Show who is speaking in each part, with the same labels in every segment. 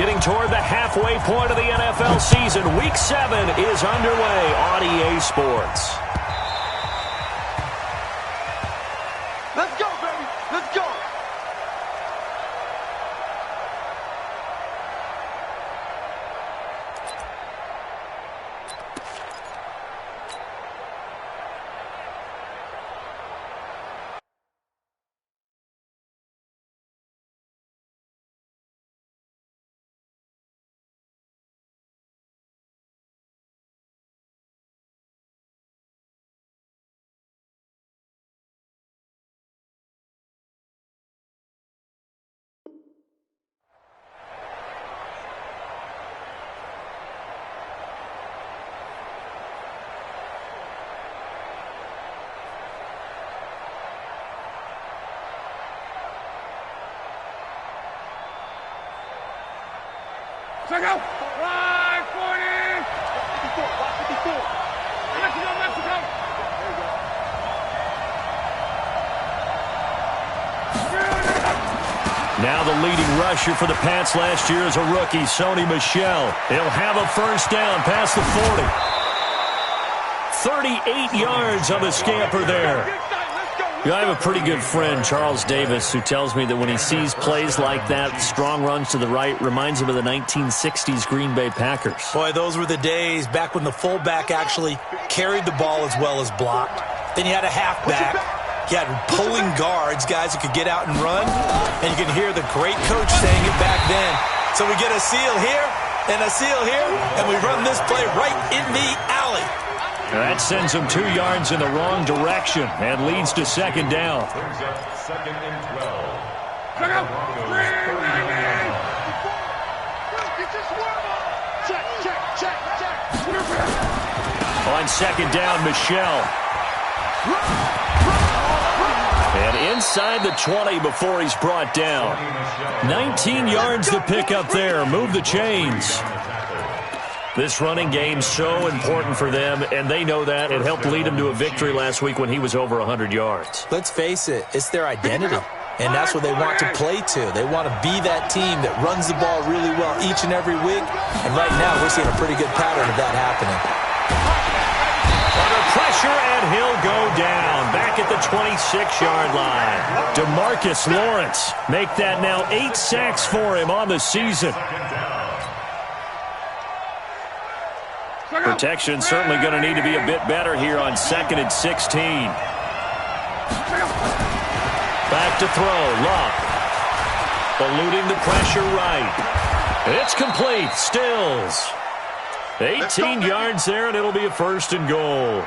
Speaker 1: getting toward the halfway point of the NFL season. Week 7 is underway on EA Sports.
Speaker 2: Let's go, baby. Let's go.
Speaker 3: Check out! 540! 554! Mexico, Mexico!
Speaker 1: Now the leading rusher for the Pats last year is a rookie, Sony Michel. He'll have a first down past the 40. 38 yards on the scamper there. I have a pretty good friend, Charles Davis, who tells me that when he sees plays like that, strong runs to the right, reminds him of the 1960s Green Bay Packers.
Speaker 4: Boy, those were the days back when the fullback actually carried the ball as well as blocked. Then you had a halfback. You had pulling guards, guys who could get out and run. And you can hear the great coach saying it back then. So we get a seal here and a seal here, and we run this play right in the alley.
Speaker 1: That sends him 2 yards in the wrong direction and leads to second down.
Speaker 3: Second and 12. Check out!
Speaker 1: On second down, Michel. And inside the 20 before he's brought down. 19 yards to pick up there. Move the chains. This running game's so important for them, and they know that. It helped lead them to a victory last week when he was over 100 yards.
Speaker 4: Let's face it, it's their identity, and that's what they want to play to. They want to be that team that runs the ball really well each and every week, and right now we're seeing a pretty good pattern of that happening.
Speaker 1: Under pressure, and he'll go down, back at the 26-yard line. DeMarcus Lawrence make that now 8 sacks for him on the season. Protection certainly going to need to be a bit better here on 2nd and 16. Back to throw, Luck. Eluding the pressure right. It's complete, Stills. 18 yards there, and it'll be a first and goal.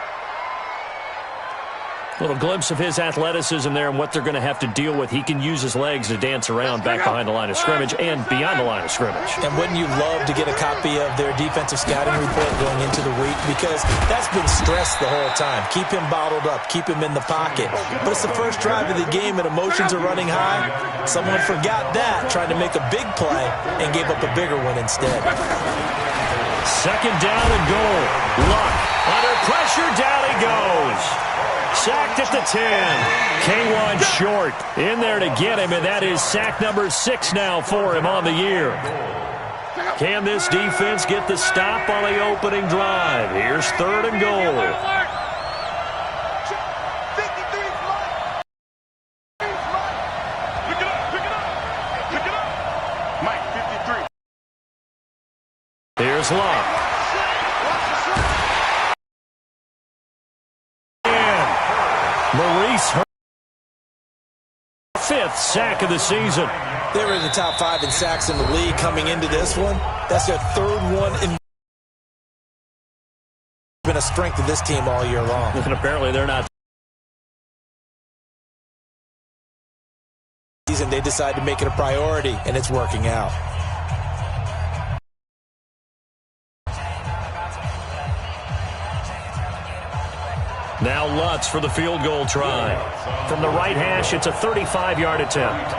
Speaker 1: Little glimpse of his athleticism there and what they're going to have to deal with. He can use his legs to dance around back behind the line of scrimmage and beyond the line of scrimmage.
Speaker 4: And wouldn't you love to get a copy of their defensive scouting report going into the week? Because that's been stressed the whole time. Keep him bottled up. Keep him in the pocket. But it's the first drive of the game and emotions are running high. Someone forgot that, tried to make a big play and gave up a bigger one instead.
Speaker 1: Second down and goal. Luck under pressure. Down he goes. Sacked at the 10. K1 short in there to get him, and that is sack number 6 now for him on the year. Can this defense get the stop on the opening drive? Here's 3rd and goal. Here's Luck. Maurice, 5th sack of the season.
Speaker 4: They were in the top 5 in sacks in the league coming into this one. That's their 3rd one in. Been a strength of this team all year long.
Speaker 1: And apparently they're not.
Speaker 4: They decide to make it a priority, and it's working out.
Speaker 1: Now Lutz for the field goal try. From the right hash, it's a 35-yard attempt.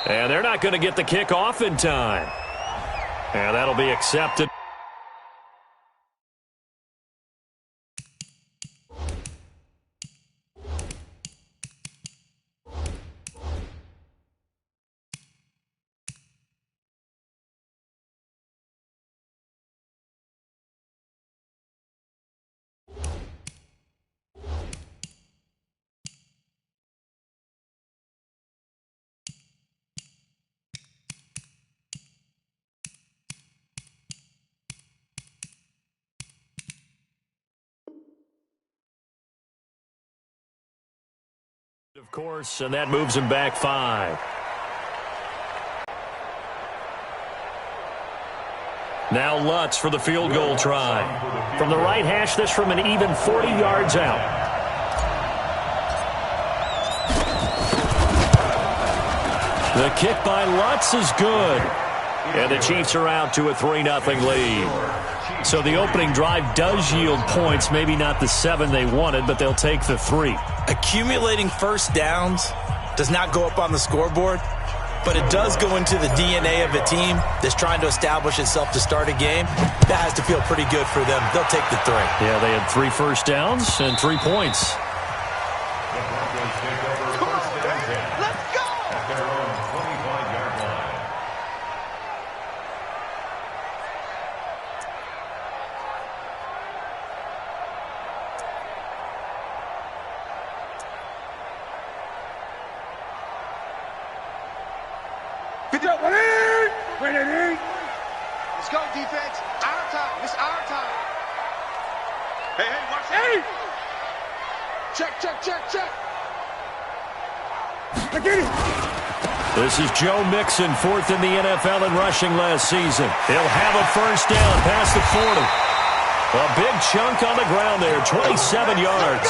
Speaker 1: And they're not going to get the kick off in time. And that'll be accepted. Of course, and that moves him back 5. Now Lutz for the field goal try. From the right hash, this from an even 40 yards out. The kick by Lutz is good. And the Chiefs are out to a 3-0 lead. So the opening drive does yield points, maybe not the 7 they wanted, but they'll take the 3.
Speaker 4: Accumulating first downs does not go up on the scoreboard, but it does go into the DNA of a team that's trying to establish itself to start a game. That has to feel pretty good for them. They'll take the 3.
Speaker 1: Yeah, they had 3 first downs and 3 points.
Speaker 2: Let's go!
Speaker 3: At their own 25-yard line.
Speaker 2: Let's go, defense. Our time. It's our time. Hey, watch that. Check.
Speaker 1: This is Joe Mixon, 4th in the NFL in rushing last season. He'll have a first down past the 40. A big chunk on the ground there, 27 yards.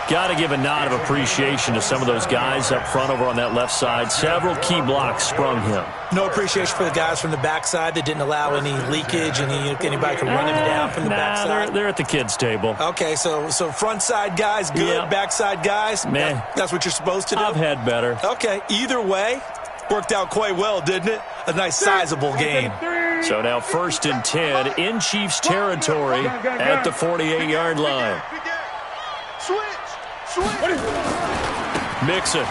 Speaker 1: Got to give a nod of appreciation to some of those guys up front over on that left side. Several key blocks sprung him.
Speaker 4: No appreciation for the guys from the backside that didn't allow any leakage, anybody could run him down from the backside.
Speaker 1: They're at the kids' table.
Speaker 4: Okay, so front side guys good,
Speaker 1: Yeah.
Speaker 4: backside guys,
Speaker 1: Man,
Speaker 4: that's what you're supposed to do?
Speaker 1: I've had better.
Speaker 4: Okay, either way, worked out quite well, didn't it? A nice sizable game.
Speaker 1: So now 1st and 10 in Chiefs territory at the 48-yard line.
Speaker 2: Switch.
Speaker 1: Mixon.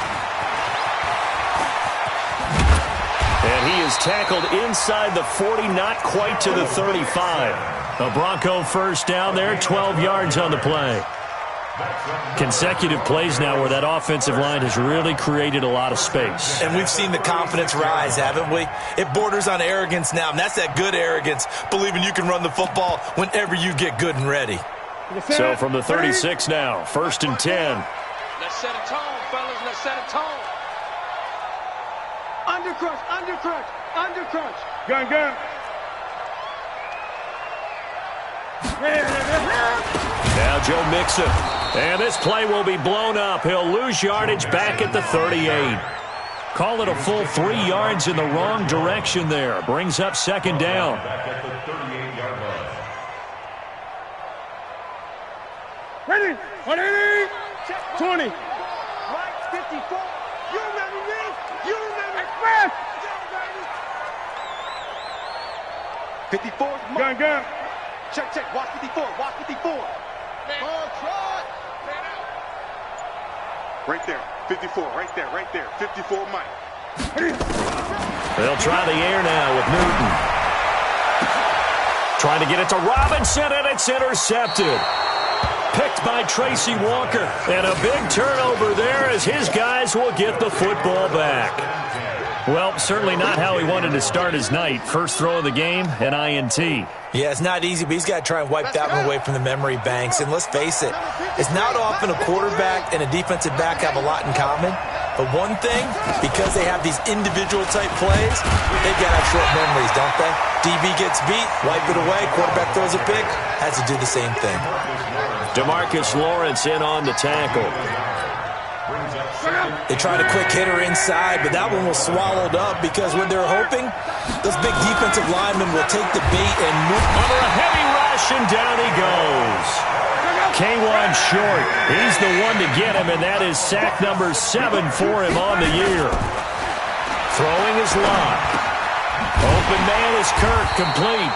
Speaker 1: And he is tackled inside the 40, not quite to the 35. A Bronco first down there, 12 yards on the play. Consecutive plays now where that offensive line has really created a lot of space.
Speaker 4: And we've seen the confidence rise, haven't we? It borders on arrogance now, and that's that good arrogance, believing you can run the football whenever you get good and ready.
Speaker 1: So from the 36 now, 1st and 10.
Speaker 2: Let's set a tone, fellas. Let's set a tone. Undercrunch.
Speaker 3: Gun.
Speaker 1: Now Joe Mixon. And this play will be blown up. He'll lose yardage back at the 38. Call it a full 3 yards in the wrong direction there. Brings up 2nd down.
Speaker 3: Back at the 38-yard line.
Speaker 2: Ready. 20. Right, 54. You remember me? Express. 54.
Speaker 3: Gun.
Speaker 2: Check. Watch 54. Try. Right there. 54. Right there. 54, Mike.
Speaker 1: They'll try the air now with Newton. Trying to get it to Robinson, and it's intercepted. Picked by Tracy Walker. And a big turnover there as his guys will get the football back. Well, certainly not how he wanted to start his night. First throw of the game, an INT.
Speaker 4: Yeah, it's not easy, but he's got to try and wipe that one away from the memory banks. And let's face it, it's not often a quarterback and a defensive back have a lot in common. But one thing, because they have these individual type plays, they've got to have short memories, don't they? DB gets beat, wipe it away, quarterback throws a pick, has to do the same thing.
Speaker 1: DeMarcus Lawrence in on the tackle.
Speaker 4: They tried a quick hitter inside, but that one was swallowed up because when they're hoping, those big defensive linemen will take the bait and move.
Speaker 1: Under a heavy rush, and down he goes. K1 short. He's the one to get him, and that is sack number 7 for him on the year. is Locke. Open man is Kirk, complete.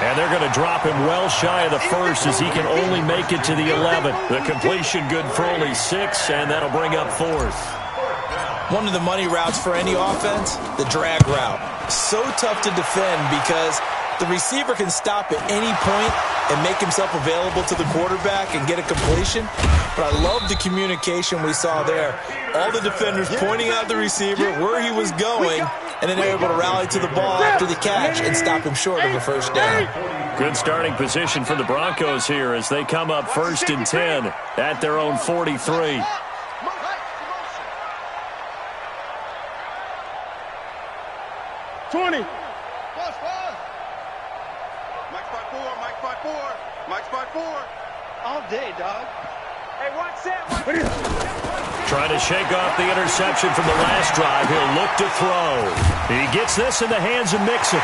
Speaker 1: And they're going to drop him well shy of the first as he can only make it to the 11. The completion good for only 6, and that'll bring up 4th.
Speaker 4: One of the money routes for any offense, the drag route. So tough to defend because the receiver can stop at any point and make himself available to the quarterback and get a completion. But I love the communication we saw there. All the defenders pointing out the receiver, where he was going, and then they're able to rally to the ball after the catch and stop him short of a first down.
Speaker 1: Good starting position for the Broncos here as they come up 1st and 10 at their own 43.
Speaker 2: All day, dog. Hey, watch that.
Speaker 1: Trying to shake off the interception from the last drive. He'll look to throw. He gets this in the hands of Mixon.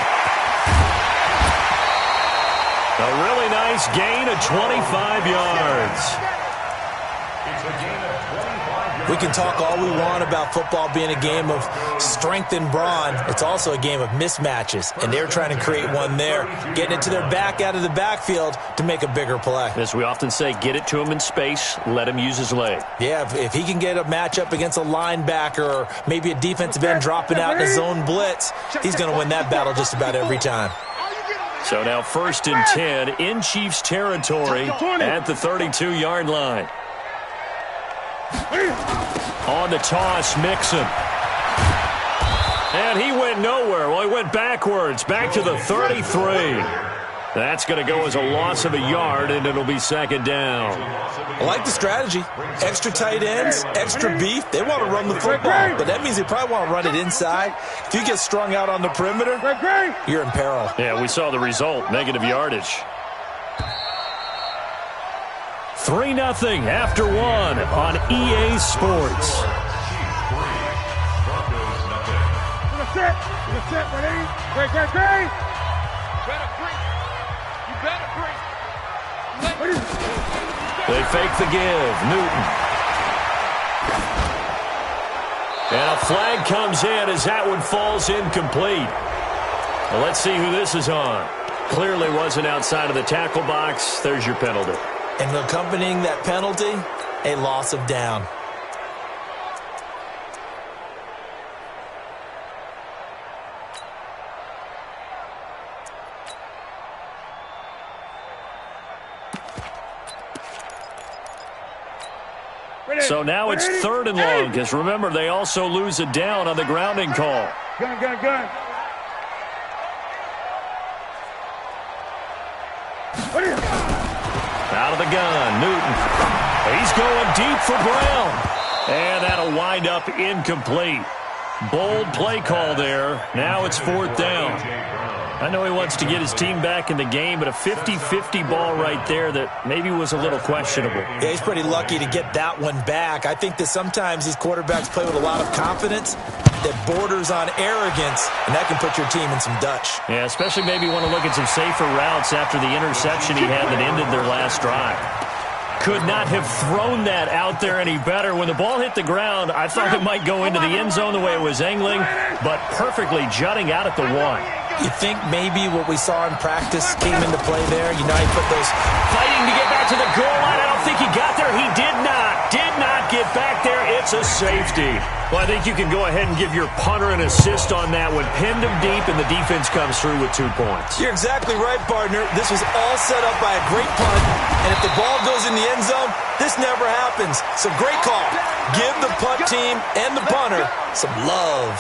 Speaker 1: A really nice gain of 25 yards.
Speaker 3: It's a gain of 25 yards.
Speaker 4: We can talk all we want about football being a game of strength and brawn. It's also a game of mismatches, and they're trying to create one there, getting it to their back out of the backfield to make a bigger play.
Speaker 1: As we often say, get it to him in space, let him use his leg.
Speaker 4: Yeah, if he can get a matchup against a linebacker or maybe a defensive end dropping out in a zone blitz, he's going to win that battle just about every time.
Speaker 1: So now 1st and 10 in Chiefs territory at the 32-yard line. On the toss, Mixon. And he went nowhere. Well, he went backwards, back to the 33. That's going to go as a loss of a yard, and it'll be 2nd down.
Speaker 4: I like the strategy. Extra tight ends, extra beef. They want to run the football, but that means they probably want to run it inside. If you get strung out on the perimeter, you're in peril.
Speaker 1: Yeah, we saw the result, negative yardage. 3-0 after 1 on EA Sports. They fake the give. Newton. And a flag comes in as that one falls incomplete. Well, let's see who this is on. Clearly wasn't outside of the tackle box. There's your penalty.
Speaker 4: And accompanying that penalty, a loss of down.
Speaker 1: So now it's 3rd and long, because remember, they also lose a down on the grounding call.
Speaker 3: Gun.
Speaker 1: Out of the gun, Newton. He's going deep for Brown. And that'll wind up incomplete. Bold play call there. Now it's 4th down. I know he wants to get his team back in the game, but a 50-50 ball right there that maybe was a little questionable.
Speaker 4: Yeah, he's pretty lucky to get that one back. I think that sometimes these quarterbacks play with a lot of confidence that borders on arrogance, and that can put your team in some Dutch.
Speaker 1: Yeah, especially maybe want to look at some safer routes after the interception he had that ended their last drive. Could not have thrown that out there any better. When the ball hit the ground, I thought it might go into the end zone the way it was angling, but perfectly jutting out at the 1.
Speaker 4: You think maybe what we saw in practice came into play there? You know, he put those
Speaker 1: fighting to get back to the goal line. I don't think he got there. He did not get back there. It's a safety. Well, I think you can go ahead and give your punter an assist on that one. Pinned him deep, and the defense comes through with 2 points.
Speaker 4: You're exactly right, partner. This was all set up by a great punt, and if the ball goes in the end zone, this never happens. So great call. Give the punt team and the punter some love.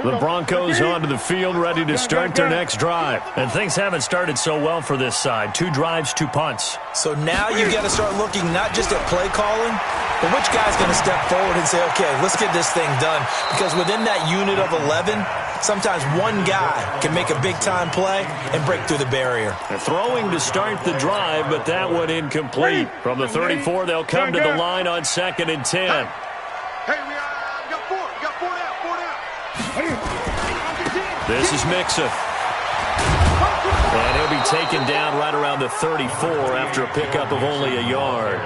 Speaker 1: The Broncos onto the field, ready to start their next drive. And things haven't started so well for this side. 2 drives, 2 punts.
Speaker 4: So now you've got to start looking not just at play calling, but which guy's going to step forward and say, okay, let's get this thing done. Because within that unit of 11, sometimes one guy can make a big-time play and break through the barrier.
Speaker 1: They're throwing to start the drive, but that one incomplete. From the 34, they'll come to the line on 2nd and 10.
Speaker 2: Hey, we are
Speaker 1: This is Mixon. And he'll be taken down right around the 34 after a pickup of only a yard.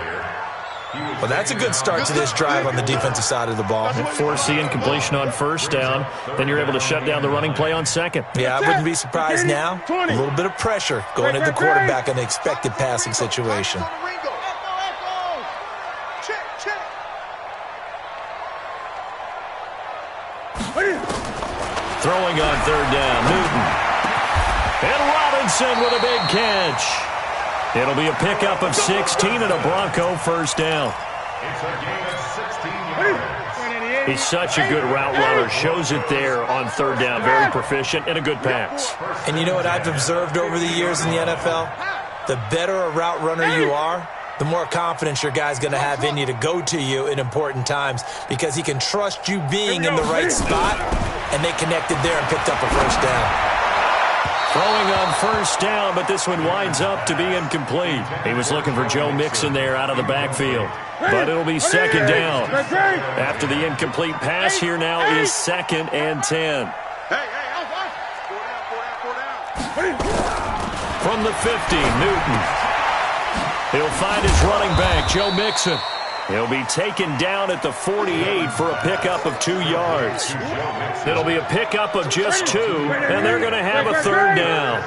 Speaker 4: Well, that's a good start to this drive on the defensive side of the ball.
Speaker 1: Force the incompletion on first down. Then you're able to shut down the running play on second.
Speaker 4: Yeah, I wouldn't be surprised now. A little bit of pressure going at the quarterback in the expected passing situation.
Speaker 1: Throwing on third down, Newton. And Robinson with a big catch. It'll be a pickup of 16 and a Bronco first down.
Speaker 3: It's a gain of 16 yards.
Speaker 1: He's such a good route runner. Shows it there on third down. Very proficient and a good pass.
Speaker 4: And you know what I've observed over the years in the NFL? The better a route runner you are, the more confidence your guy's going to have in you to go to you in important times because he can trust you being in the right spot, and they connected there and picked up a first down.
Speaker 1: Throwing on first down, but this one winds up to be incomplete. He was looking for Joe Mixon there out of the backfield. But it'll be second down. After the incomplete pass, here now is 2nd and 10. From the 50, Newton. He'll find his running back, Joe Mixon. He'll be taken down at the 48 for a pickup of 2 yards. It'll be a pickup of just 2, and they're going to have a third down.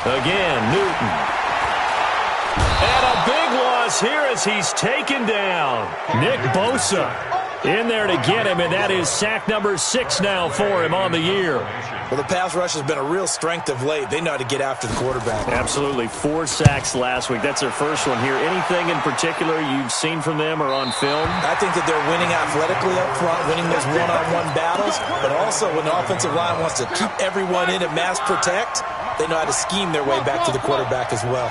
Speaker 1: Again, Newton. And a big loss here as he's taken down. Nick Bosa in there to get him, and that is sack number 6 now for him on the year.
Speaker 4: Well, the pass rush has been a real strength of late. They know how to get after the quarterback.
Speaker 1: Absolutely. 4 sacks last week. That's their first one here. Anything in particular you've seen from them or on film?
Speaker 4: I think that they're winning athletically up front, winning those one-on-one battles, but also when the offensive line wants to keep everyone in and mass protect, they know how to scheme their way back to the quarterback as well.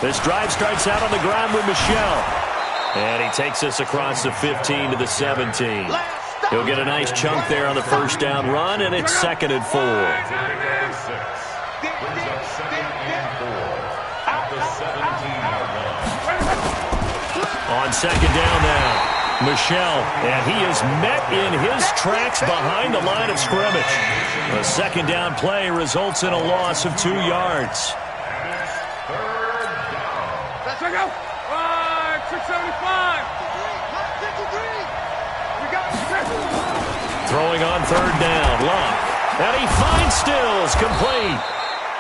Speaker 1: This drive starts out on the ground with Michel. And he takes us across the 15 to the 17. He'll get a nice chunk there on the first down run, and it's 2nd and 4. On second down now, Michel, and he is met in his tracks behind the line of scrimmage. The second down play results in a loss of 2 yards.
Speaker 2: Let's go. 675.
Speaker 1: Throwing on third down, Luck. And he finds Stills, complete.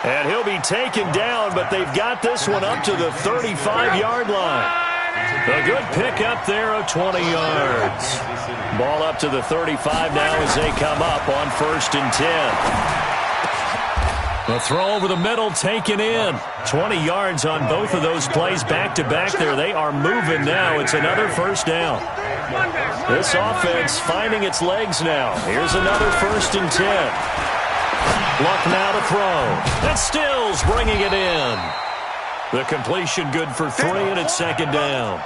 Speaker 1: And he'll be taken down, but they've got this one up to the 35-yard line. A good pickup there of 20 yards. Ball up to the 35 now as they come up on 1st and 10. The throw over the middle taken in. 20 yards on both of those plays back-to-back there. They are moving now. It's another first down. This offense finding its legs now. Here's another 1st and 10. Luck now to throw. And Stills bringing it in. The completion good for 3, and it's 2nd down.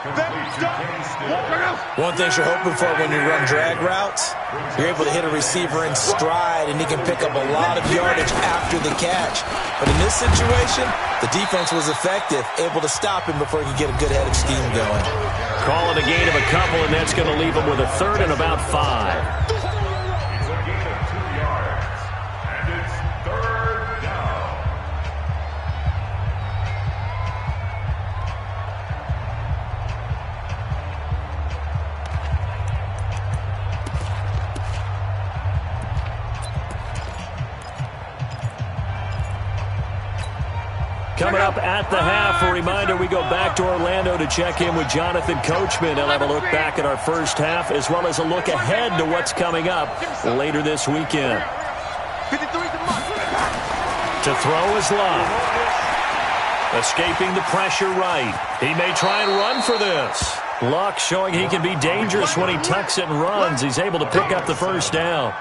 Speaker 4: One thing you're hoping for when you run drag routes, you're able to hit a receiver in stride, and he can pick up a lot of yardage after the catch. But in this situation, the defense was effective, able to stop him before he could get a good head of steam going.
Speaker 1: Call it a gain of a couple, and that's going to leave him with a 3rd and about 5.
Speaker 3: It's a gain of 2 yards, and it's 3rd down.
Speaker 1: Coming up at the half, a reminder, we go back to Orlando to check in with Jonathan Coachman. He'll have a look back at our first half as well as a look ahead to what's coming up later this weekend. To throw is Love. Escaping the pressure right. He may try and run for this. Luck showing he can be dangerous when he tucks it and runs. He's able to pick up the first down.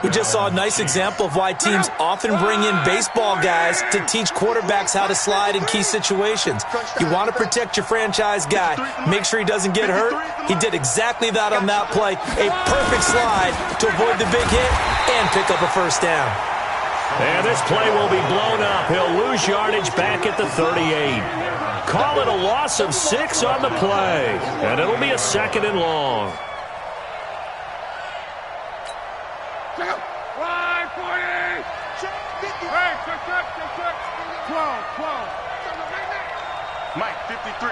Speaker 4: We just saw a nice example of why teams often bring in baseball guys to teach quarterbacks how to slide in key situations. You want to protect your franchise guy. Make sure he doesn't get hurt. He did exactly that on that play. A perfect slide to avoid the big hit and pick up a first down.
Speaker 1: And this play will be blown up. He'll lose yardage back at the 38. Call it a loss of 6 on the play. And it'll be a 2nd and long.
Speaker 2: Mike, 53.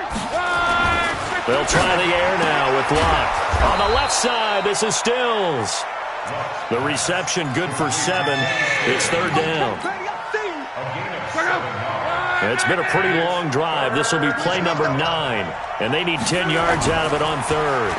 Speaker 1: They'll try the air now with Locke. On the left side, this is Stills. The reception good for 7. It's 3rd down. It's been a pretty long drive. This will be play number 9. And they need 10 yards out of it on 3rd.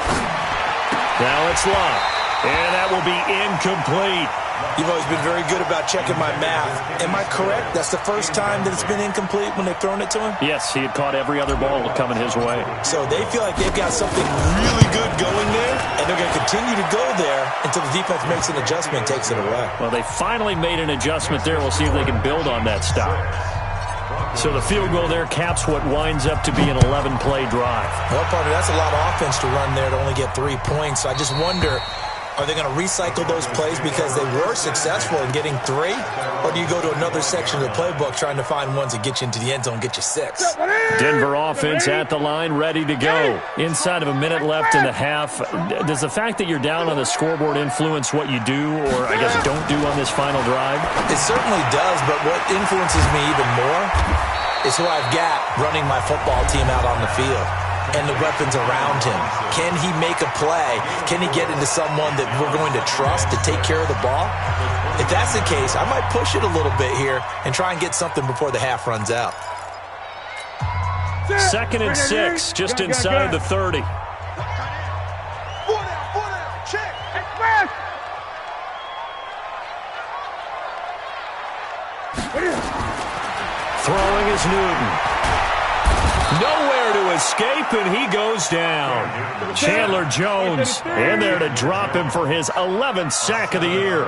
Speaker 1: Now it's Locke. And that will be incomplete.
Speaker 4: You've always been very good about checking my math. Am I correct? That's the first time that it's been incomplete when they've thrown it to him?
Speaker 1: Yes, he had caught every other ball coming his way.
Speaker 4: So they feel like they've got something really good going there, and they're going to continue to go there until the defense makes an adjustment and takes it away.
Speaker 1: Well, they finally made an adjustment there. We'll see if they can build on that stop. So the field goal there caps what winds up to be an 11-play drive.
Speaker 4: Well, partner, that's a lot of offense to run there to only get 3 points. So I just wonder, are they going to recycle those plays because they were successful in getting 3? Or do you go to another section of the playbook trying to find ones that get you into the end zone and get you 6?
Speaker 1: Denver offense at the line, ready to go. Inside of a minute left in the half. Does the fact that you're down on the scoreboard influence what you do, or I guess don't do on this final drive?
Speaker 4: It certainly does, but what influences me even more is who I've got running my football team out on the field and the weapons around him. Can he make a play? Can he get into someone that we're going to trust to take care of the ball? If that's the case, I might push it a little bit here and try and get something before the half runs out.
Speaker 1: 2nd and 6, just inside the 30.
Speaker 2: Check.
Speaker 1: Throwing is Newton. Nowhere to escape, and he goes down. Chandler Jones in there to drop him for his 11th sack of the year.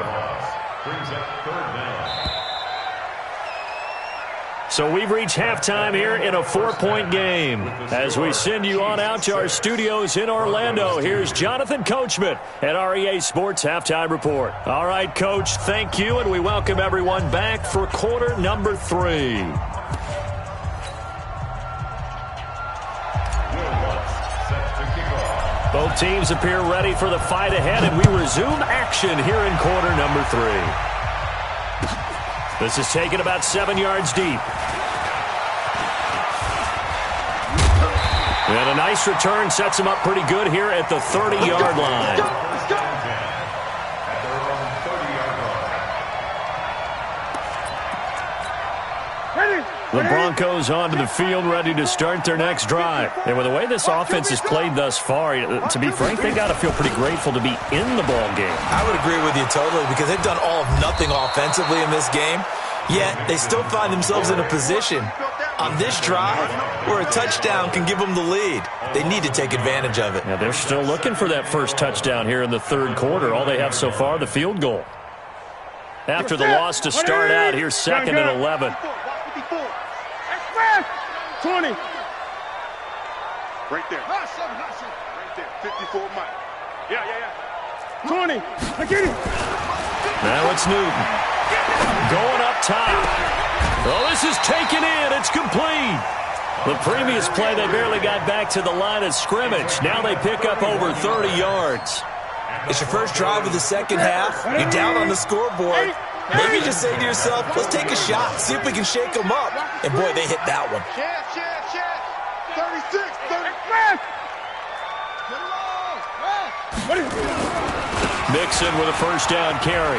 Speaker 1: So we've reached halftime here in a 4-point game. As we send you on out to our studios in Orlando, here's Jonathan Coachman at REA Sports Halftime Report. All right, Coach, thank you, and we welcome everyone back for quarter number 3. Both teams appear ready for the fight ahead, and we resume action here in quarter number 3. This is taken about 7 yards deep. And a nice return sets him up pretty good here at the 30-yard line. The Broncos onto the field, ready to start their next drive. And with the way this offense has played thus far, to be frank, they got to feel pretty grateful to be in the ball game.
Speaker 4: I would agree with you totally, because they've done all of nothing offensively in this game, yet they still find themselves in a position on this drive where a touchdown can give them the lead. They need to take advantage of it.
Speaker 1: Yeah, they're still looking for that first touchdown here in the 3rd quarter. All they have so far, the field goal. After the loss to start out, here's 2nd and 11.
Speaker 2: 20. Right there. Right there. 54 Mike. Yeah. 20. I get it.
Speaker 1: Now it's Newton. Going up top. Oh, this is taken in. It's complete. The previous play, they barely got back to the line of scrimmage. Now they pick up over 30 yards.
Speaker 4: It's your first drive of the second half. You're down on the scoreboard. Maybe just say to yourself, let's take a shot, see if we can shake them up. And, boy, they hit that one.
Speaker 2: 36, 30.
Speaker 1: Mixon with a first down carry.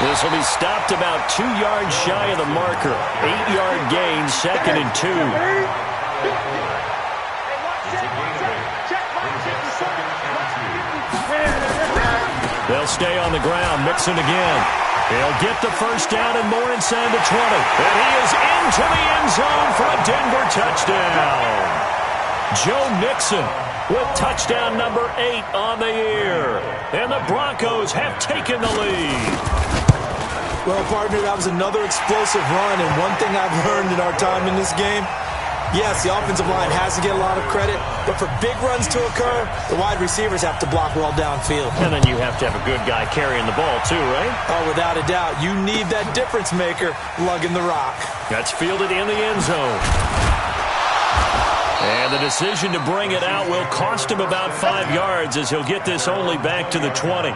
Speaker 1: This will be stopped about 2 yards shy of the marker. 8-yard gain, 2nd and 2. They'll stay on the ground. Mixon again. They'll get the first down and more inside the 20. And he is into the end zone for a Denver touchdown. Joe Mixon with touchdown number 8 on the year. And the Broncos have taken the lead.
Speaker 4: Well, partner, that was another explosive run, and one thing I've learned in our time in this game, yes, the offensive line has to get a lot of credit, but for big runs to occur, the wide receivers have to block well downfield.
Speaker 1: And then you have to have a good guy carrying the ball too, right?
Speaker 4: Oh, without a doubt. You need that difference maker lugging the rock.
Speaker 1: That's fielded in the end zone. And the decision to bring it out will cost him about 5 yards as he'll get this only back to the 20.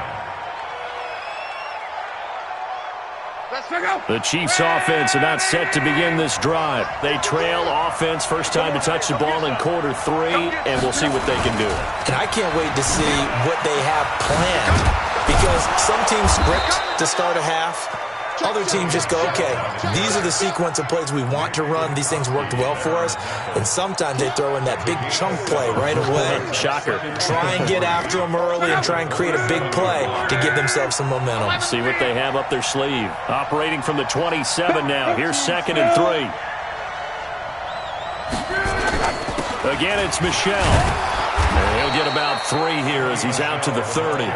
Speaker 1: The Chiefs offense about set to begin this drive. They trail offense, first time to touch the ball in quarter 3, and we'll see what they can do.
Speaker 4: And I can't wait to see what they have planned, because some teams script to start a half. Other teams just go, okay, these are the sequence of plays we want to run. These things worked well for us. And sometimes they throw in that big chunk play right away.
Speaker 1: Shocker.
Speaker 4: Try and get after them early and try and create a big play to give themselves some momentum.
Speaker 1: See what they have up their sleeve. Operating from the 27 now. Here's 2nd and 3. Again, it's Michel. And he'll get about 3 here as he's out to the 30.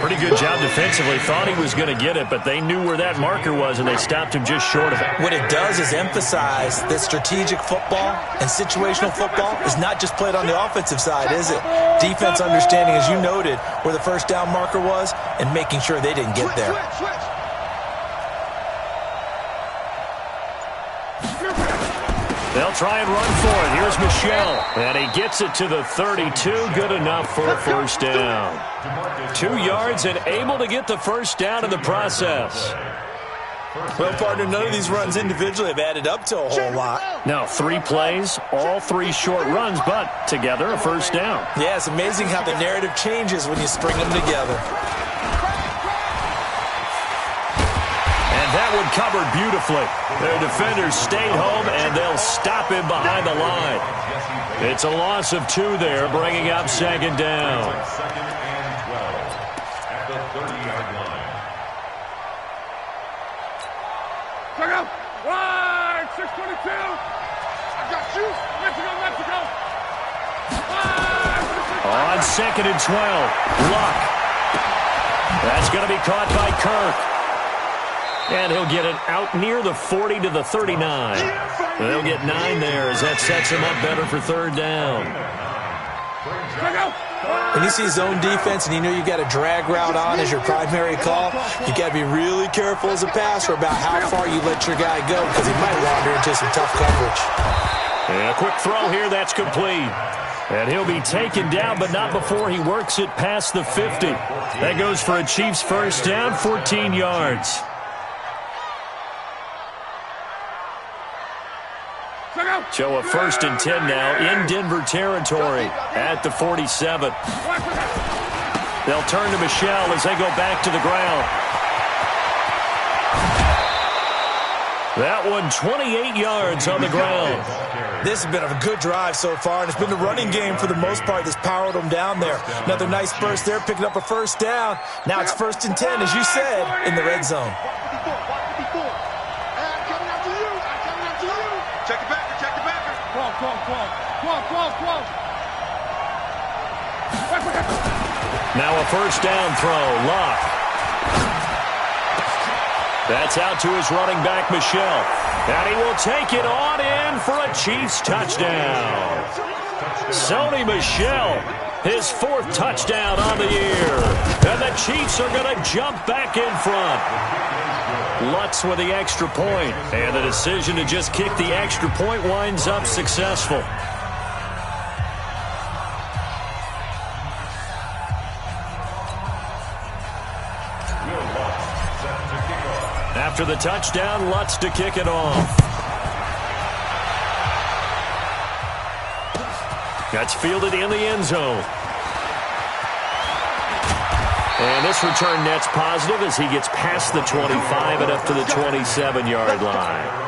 Speaker 1: Pretty good job defensively. Thought he was going to get it, but they knew where that marker was, and they stopped him just short of it.
Speaker 4: What it does is emphasize that strategic football and situational football is not just played on the offensive side, is it? Defense understanding, as you noted, where the first down marker was and making sure they didn't get there.
Speaker 1: They'll try and run for it. Here's Michel. And he gets it to the 32. Good enough for a first down. 2 yards and able to get the first down in the process.
Speaker 4: Well, partner, none of these runs individually have added up to a whole lot.
Speaker 1: Now, 3 plays, all 3 short runs, but together a first down.
Speaker 4: Yeah, it's amazing how the narrative changes when you string them together.
Speaker 1: That one covered beautifully. Their defenders stayed home, and they'll stop him behind the line. It's a loss of 2 there, bringing up 2nd down.
Speaker 3: Second and 12 at the 30-yard line.
Speaker 2: Check out. Wide, 622. I got you. Mexico, Mexico.
Speaker 1: On 2nd and 12, Luck. That's going to be caught by Kirk. And he'll get it out near the 40 to the 39. They'll get 9 there as that sets him up better for 3rd down.
Speaker 4: When you see zone defense and you know you've got a drag route on as your primary call, you got to be really careful as a passer about how far you let your guy go, because he might wander into some tough coverage.
Speaker 1: And a quick throw here, that's complete. And he'll be taken down, but not before he works it past the 50. That goes for a Chiefs first down, 14 yards. So a 1st and 10 now in Denver territory at the 47. They'll turn to Michel as they go back to the ground. That one 28 yards on the ground.
Speaker 4: This has been a good drive so far, and it's been the running game for the most part that's powered them down there. Another nice burst there, picking up a first down. Now it's 1st and 10, as you said, in the red zone.
Speaker 2: Check the backer, check the backer.
Speaker 1: Now a first down throw, Luck. That's out to his running back, Michel. And he will take it on in for a Chiefs touchdown. Sony Michel, his 4th touchdown on the year. And the Chiefs are going to jump back in front. Lutz with the extra point, and the decision to just kick the extra point winds up successful. After the touchdown, Lutz to kick it off. That's fielded in the end zone. And this return net's positive as he gets past the 25 and up to the 27-yard line.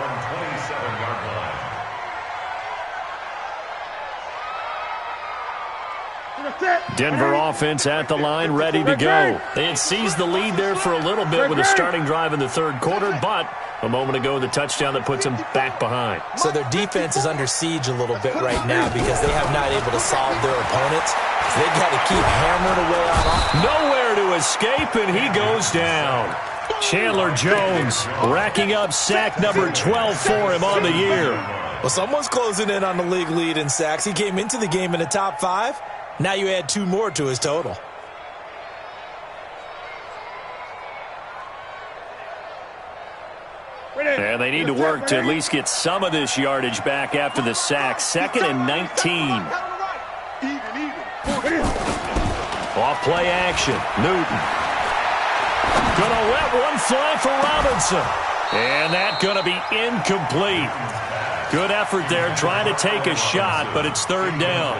Speaker 1: Denver offense at the line, ready to go. They had seized the lead there for a little bit with a starting drive in the 3rd quarter, but A moment ago, the touchdown that puts them back behind.
Speaker 4: So their defense is under siege a little bit right now because they have not able to solve their opponents. So they've got to keep hammering away on offense.
Speaker 1: Nowhere to escape, and he goes down. Chandler Jones racking up sack number 12 for him on the year.
Speaker 4: Well, someone's closing in on the league lead in sacks. He came into the game in the top 5. Now you add 2 more to his total.
Speaker 1: And they need to work to at least get some of this yardage back after the sack. 2nd and 19. Off play action. Newton. Gonna let one fly for Robinson. And that gonna be incomplete. Good effort there trying to take a shot, but it's 3rd down.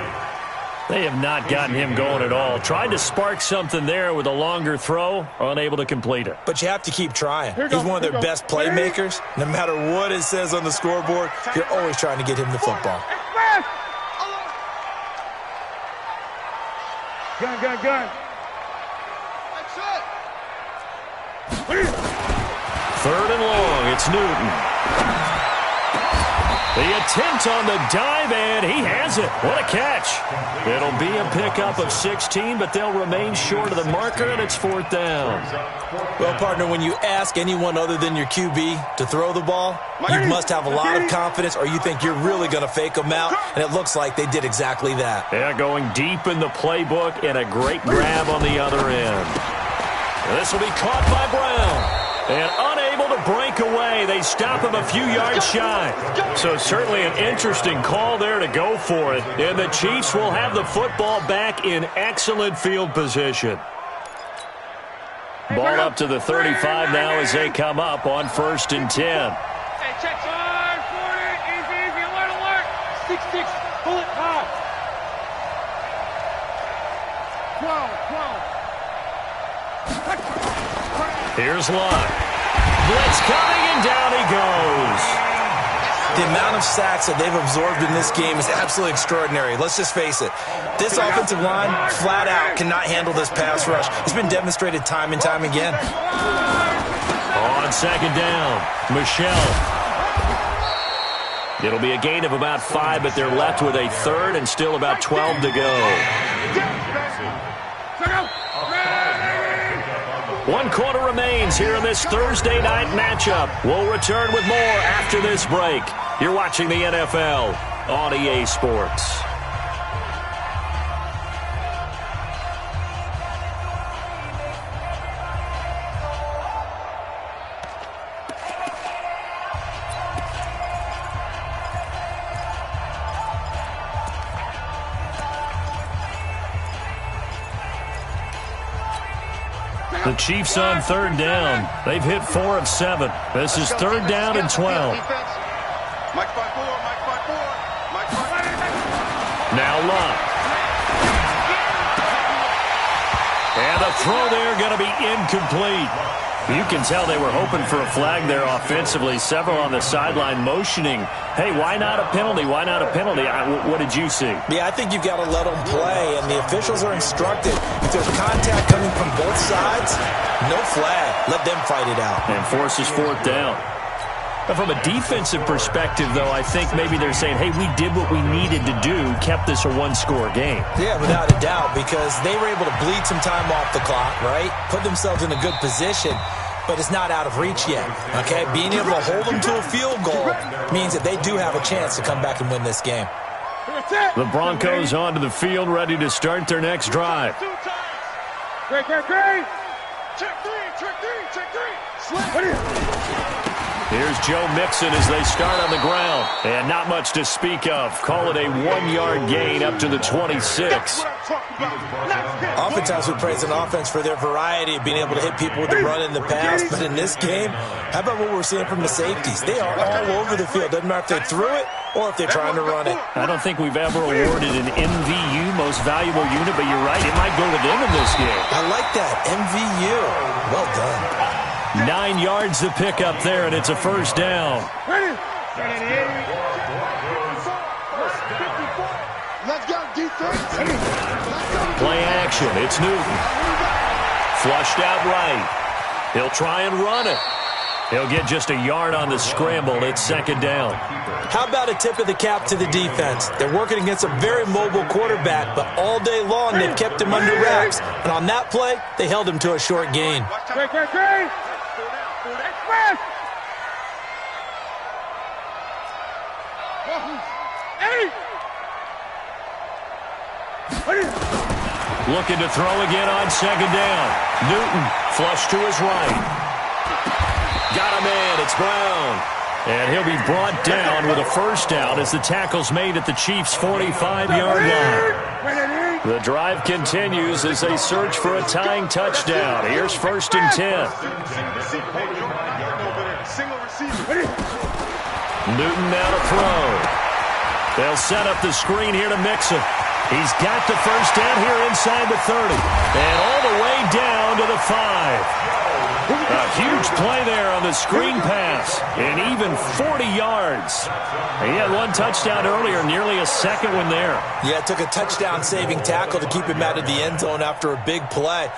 Speaker 1: They have not gotten him going at all. Tried to spark something there with a longer throw, unable to complete it.
Speaker 4: But you have to keep trying. He's one of their best playmakers. No matter what it says on the scoreboard, you're always trying to get him the football.
Speaker 2: Gun.
Speaker 1: 3rd and long. It's Newton. The attempt on the dive, and he has it. What a catch. It'll be a pickup of 16, but they'll remain short of the marker, and it's 4th down.
Speaker 4: Well, partner, when you ask anyone other than your QB to throw the ball, you must have a lot of confidence, or you think you're really going to fake them out, and it looks like they did exactly that.
Speaker 1: Yeah, going deep in the playbook, and a great grab on the other end. This will be caught by Brown. And unable to break away, they stop him a few yards shy. So certainly an interesting call there to go for it. And the Chiefs will have the football back in excellent field position. Ball up to the 35 now as they come up on 1st and 10.
Speaker 2: Hey, check 5, 40, easy, alert. 6, pull it high. 12.
Speaker 1: Here's Lott. Blitz coming, and down he goes.
Speaker 4: The amount of sacks that they've absorbed in this game is absolutely extraordinary. Let's just face it. This offensive line, flat out, cannot handle this pass rush. It's been demonstrated time and time again.
Speaker 1: On 2nd down, Michelle. It'll be a gain of about 5, but they're left with a 3rd and still about 12 to go. 1 quarter remains here in this Thursday night matchup. We'll return with more after this break. You're watching the NFL on EA Sports. The Chiefs on 3rd down. They've hit 4 of 7. This is 3rd down and 12. Now Lott. And the throw there going to be incomplete. You can tell they were hoping for a flag there offensively. Several on the sideline motioning, hey, why not a penalty? Why not a penalty? What did you see?
Speaker 4: Yeah, I think you've got to let them play, and the officials are instructed. If there's contact coming from both sides, no flag. Let them fight it out.
Speaker 1: And forces 4th down. But from a defensive perspective, though, I think maybe they're saying, hey, we did what we needed to do, kept this a 1-score game.
Speaker 4: Yeah, without a doubt, because they were able to bleed some time off the clock, right? Put themselves in a good position, but it's not out of reach yet, okay? Being able to hold them to a field goal means that they do have a chance to come back and win this game.
Speaker 1: The Broncos onto the field, ready to start their next drive.
Speaker 2: Great. Check three.
Speaker 1: Here's Joe Mixon as they start on the ground. And not much to speak of. Call it a 1-yard gain up to the 26.
Speaker 4: Oftentimes we praise an offense for their variety of being able to hit people with the run and the pass. But in this game, how about what we're seeing from the safeties? They are all over the field. Doesn't matter if they threw it or if they're trying to run it.
Speaker 1: I don't think we've ever awarded an MVU, most valuable unit, but you're right, it might go to them in this game.
Speaker 4: I like that, MVU. Well done.
Speaker 1: 9 yards to pick up there, and it's a 1st down.
Speaker 2: Let's go, defense.
Speaker 1: Play action. It's Newton. Flushed out right. He'll try and run it. He'll get just a yard on the scramble. It's second down.
Speaker 4: How about a tip of the cap to the defense? They're working against a very mobile quarterback, but all day long they've kept him under wraps. And on that play, they held him to a short gain.
Speaker 1: Looking to throw again on second down. Newton flush to his right. Got a man. It's Brown. And he'll be brought down with a first down as the tackle's made at the Chiefs' 45-yard line. The drive continues as they search for a tying touchdown. Here's first and 10. Newton now to throw. They'll set up the screen here to Mixon. He's got the first down here inside the 30. And all the way down to the 5. A huge play there on the screen pass. And even 40 yards. He had one touchdown earlier, nearly a second one there.
Speaker 4: Yeah, it took a touchdown-saving tackle to keep him out of the end zone after a big play.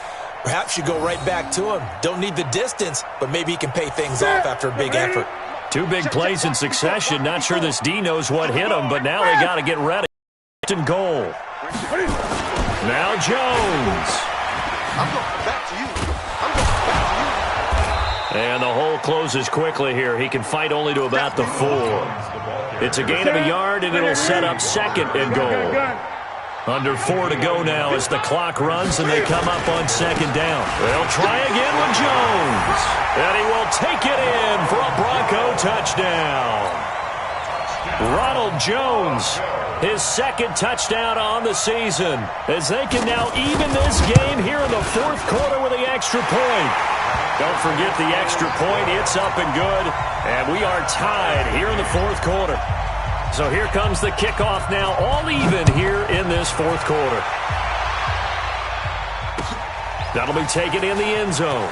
Speaker 4: Perhaps you go right back to him. Don't need the distance, but maybe he can pay things off after a big effort.
Speaker 1: Two big plays in succession. Not sure this D knows what hit him, but now they got to get ready. And goal. Now Jones.
Speaker 2: I'm going back to you.
Speaker 1: And the hole closes quickly here. He can fight only to about the 4. It's a gain of a yard, and it'll set up second and goal. Under 4 to go now as the clock runs, and they come up on second down. They'll try again with Jones. And he will take it in for a Bronco touchdown. Ronald Jones, his second touchdown on the season, as they can now even this game here in the fourth quarter with the extra point. Don't forget the extra point. It's up and good. And we are tied here in the fourth quarter. So here comes the kickoff now, all even here in this fourth quarter. That'll be taken in the end zone.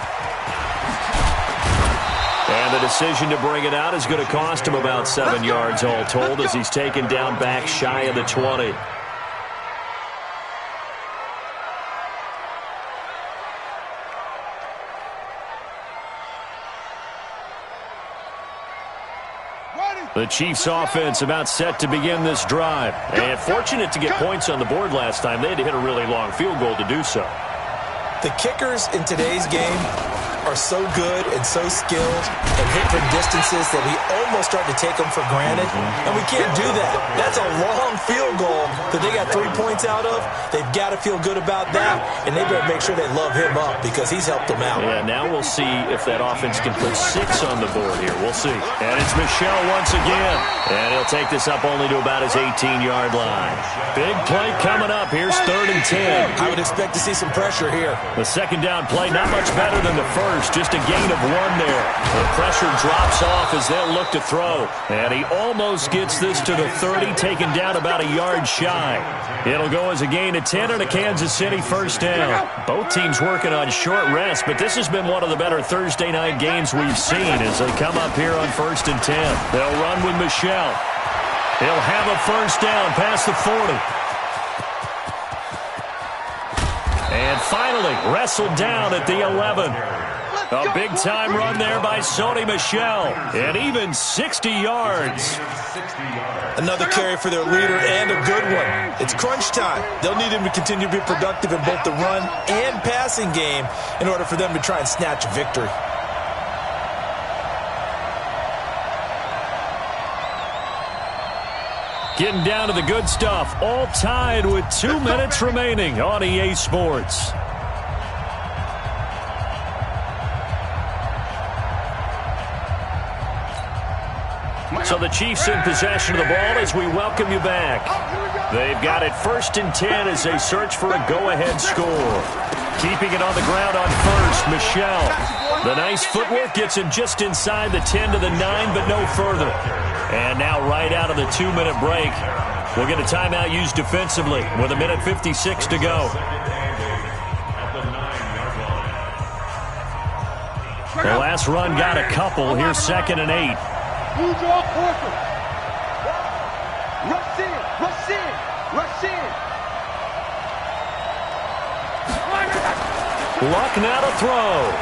Speaker 1: And the decision to bring it out is going to cost him about 7 yards all told as he's taken down back shy of the 20. The Chiefs offense about set to begin this drive. And fortunate to get points on the board last time. They had to hit a really long field goal to do so.
Speaker 4: The kickers in today's game are so good and so skilled and hit from distances that we almost start to take them for granted. And we can't do that. That's a long field goal that they got 3 points out of. They've got to feel good about that, and they better make sure they love him up because he's helped them out.
Speaker 1: Yeah, now we'll see if that offense can put 6 on the board here. We'll see. And it's Michel once again. And he'll take this up only to about his 18-yard line. Big play coming up. Here's third and 10.
Speaker 4: I would expect to see some pressure here.
Speaker 1: The second down play, not much better than the first. Just a gain of 1 there. The pressure drops off as they'll look to throw. And he almost gets this to the 30, taken down about a yard shy. It'll go as a gain of 10 and a Kansas City first down. Both teams working on short rest, but this has been one of the better Thursday night games we've seen as they come up here on first and 10. They'll run with Michel. He'll have a first down past the 40. And finally, wrestled down at the 11. A big-time run there by Sony Michel. And even 60 yards.
Speaker 4: Another carry for their leader and a good one. It's crunch time. They'll need him to continue to be productive in both the run and passing game in order for them to try and snatch a victory.
Speaker 1: Getting down to the good stuff. All tied with 2 minutes remaining on EA Sports. So the Chiefs in possession of the ball as we welcome you back. They've got it first and 10 as they search for a go-ahead score. Keeping it on the ground on first, Michel. The nice footwork gets him just inside the 10 to the 9, but no further. And now right out of the 2-minute break, we'll get a timeout used defensively with 1:56 to go. The last run got a couple. Here's second and 8.
Speaker 2: Who's your quarter? Rush in, rush in, rush in.
Speaker 1: Luck now to throw.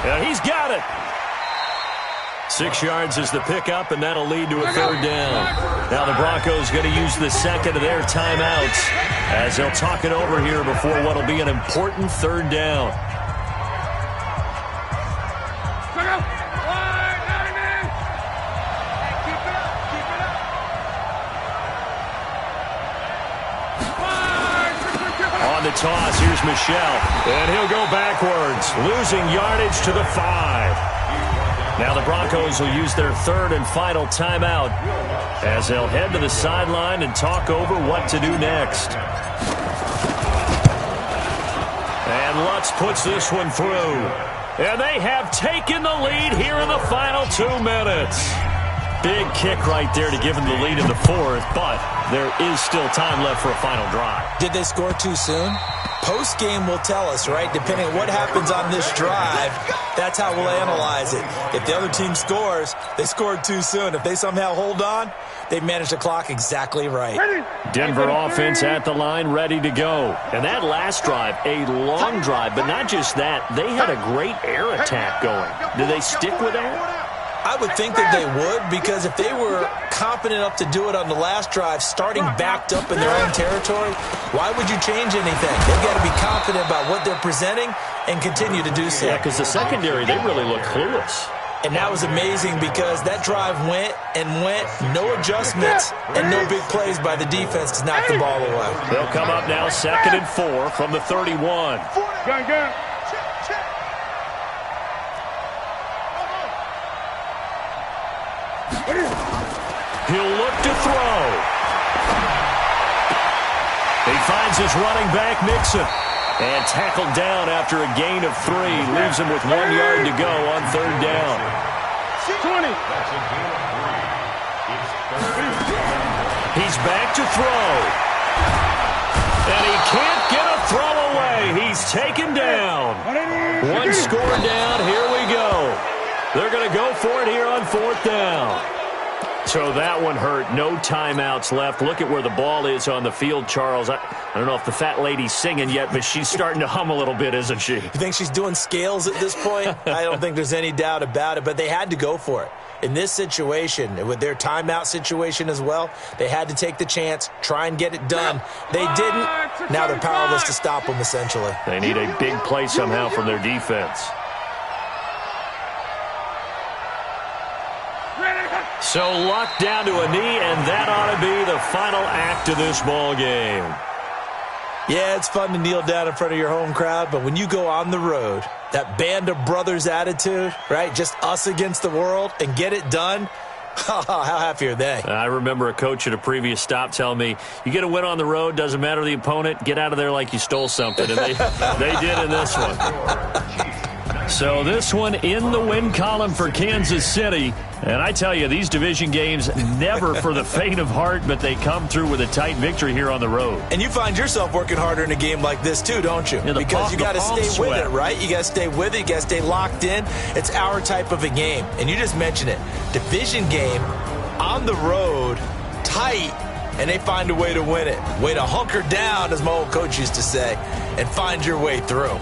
Speaker 1: And he's got it. 6 yards is the pickup, and that'll lead to a third down. Now the Broncos going to use the second of their timeouts as they'll talk it over here before what will be an important third down. On the toss, here's Michel, and he'll go backwards, losing yardage to the 5. Now the Broncos will use their third and final timeout as they'll head to the sideline and talk over what to do next. And Lutz puts this one through. And they have taken the lead here in the final 2 minutes. Big kick right there to give them the lead in the fourth, but there is still time left for a final drive.
Speaker 4: Did they score too soon? Post-game will tell us, right? Depending on what happens on this drive, that's how we'll analyze it. If the other team scores, they scored too soon. If they somehow hold on, they managed the clock exactly right.
Speaker 1: Denver offense at the line, ready to go. And that last drive, a long drive, but not just that. They had a great air attack going. Do they stick with that?
Speaker 4: I would think that they would, because if they were confident enough to do it on the last drive, starting backed up in their own territory, why would you change anything? They've got to be confident about what they're presenting and continue to do so.
Speaker 1: Yeah, because the secondary, they really look clueless.
Speaker 4: And that was amazing because that drive went and went, no adjustments and no big plays by the defense to knock the ball away.
Speaker 1: They'll come up now 2nd and 4 from the 31.
Speaker 2: Gun.
Speaker 1: He'll look to throw. He finds his running back, Mixon. And tackled down after a gain of 3. Leaves him with 1 yard to go on third down.
Speaker 2: 20.
Speaker 1: He's back to throw. And he can't get a throw away. He's taken down. 1 score down. Here we go. They're going to go for it here on 4th down. So that one hurt. No timeouts left. Look at where the ball is on the field, Charles. I don't know if the fat lady's singing yet, but she's starting to hum a little bit, isn't she?
Speaker 4: You think she's doing scales at this point? I don't think there's any doubt about it, but they had to go for it. In this situation, with their timeout situation as well, they had to take the chance, try and get it done. They didn't. Now they're powerless to stop them, essentially.
Speaker 1: They need a big play somehow from their defense. So Luck down to a knee, and that ought to be the final act of this ball game.
Speaker 4: Yeah, it's fun to kneel down in front of your home crowd, but when you go on the road, that band of brothers attitude, right, just us against the world, and get it done, how happy are they?
Speaker 1: I remember a coach at a previous stop telling me, you get a win on the road, doesn't matter the opponent, get out of there like you stole something, and they did in this one. So this one in the win column for Kansas City. And I tell you, these division games, never for the faint of heart, but they come through with a tight victory here on the road.
Speaker 4: And you find yourself working harder in a game like this too, don't you?
Speaker 1: Yeah,
Speaker 4: because you got to stay with it, right? You got to stay with it. You got to stay locked in. It's our type of a game. And you just mentioned it. Division game, on the road, tight, and they find a way to win it. Way to hunker down, as my old coach used to say, and find your way through.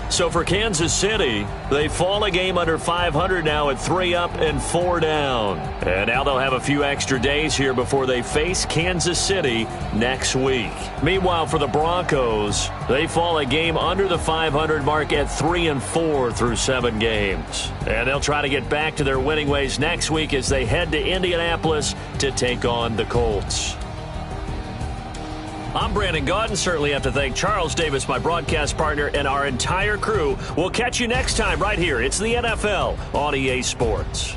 Speaker 1: So for Kansas City, they fall a game under 500 now at 3 up and 4 down. And now they'll have a few extra days here before they face Kansas City next week. Meanwhile, for the Broncos, they fall a game under the 500 mark at 3 and 4 through 7 games. And they'll try to get back to their winning ways next week as they head to Indianapolis to take on the Colts. I'm Brandon Gaudin. Certainly have to thank Charles Davis, my broadcast partner, and our entire crew. We'll catch you next time right here. It's the NFL on EA Sports.